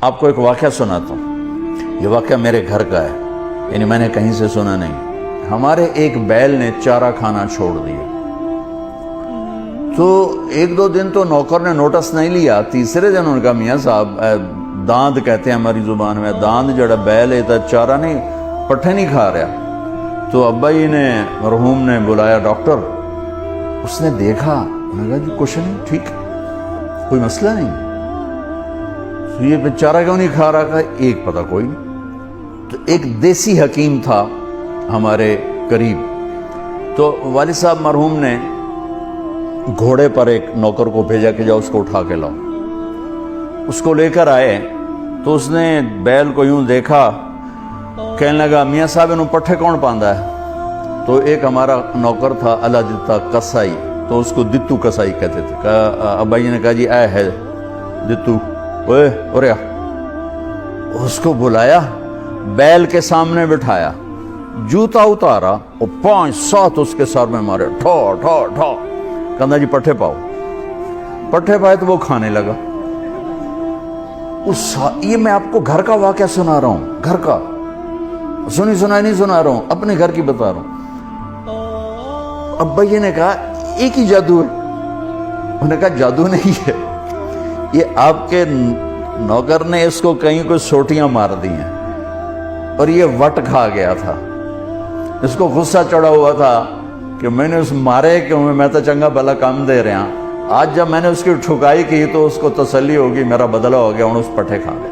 آپ کو ایک واقعہ سناتا ہوں. یہ واقعہ میرے گھر کا ہے, یعنی میں نے کہیں سے سنا نہیں. ہمارے ایک بیل نے چارہ کھانا چھوڑ دیا. تو ایک دو دن تو نوکر نے نوٹس نہیں لیا. تیسرے دن انہوں نے کہا میاں صاحب داند کہتے ہیں ہماری زبان میں, داند جڑا بیل ہے چارہ نہیں پٹھے نہیں کھا رہا. تو ابا جی نے مرحوم نے بلایا ڈاکٹر. اس نے دیکھا, انہوں نے کہا جی کچھ نہیں, ٹھیک کوئی مسئلہ نہیں. تو یہ بیچارہ کیوں نہیں کھا رہا؟ کہا ایک پتہ کوئی نہیں. تو ایک دیسی حکیم تھا ہمارے قریب, تو والد صاحب مرحوم نے گھوڑے پر ایک نوکر کو بھیجا کہ جاؤ اس کو اٹھا کے لاؤ. اس کو لے کر آئے تو اس نے بیل کو یوں دیکھا, کہنے لگا میاں صاحب انہوں پٹھے کون پاندا ہے؟ تو ایک ہمارا نوکر تھا اللہ دتا کسائی, تو اس کو دتو کسائی کہتے تھے. ابا جی نے کہا جی اے ہے دتو, اوے اوریا. اس کو بلایا, بیل کے سامنے بٹھایا, جوتا اتارا اور 5-7 اس کے سر میں مارے, ٹھو ٹھو ٹھو. کہنا جی پٹھے پاؤ. پٹھے پائے تو وہ کھانے لگا. یہ میں آپ کو گھر کا واقعہ سنا رہا ہوں, گھر کا سنی سنائی نہیں سنا رہا ہوں, اپنے گھر کی بتا رہا ہوں. ابا جی نے کہا ایک ہی جادو ہے. انہوں نے کہا جادو نہیں ہے, یہ آپ کے نوکر نے اس کو کہیں کوئی سوٹیاں مار دی ہیں اور یہ وٹ کھا گیا تھا. اس کو غصہ چڑھا ہوا تھا کہ میں نے اس مارے کیوں, میں تو چنگا بھلا کام دے رہا. آج جب میں نے اس کی ٹھکائی کی تو اس کو تسلی ہوگی میرا بدلہ ہو گیا, ہوں اس پٹھے کھا گئے.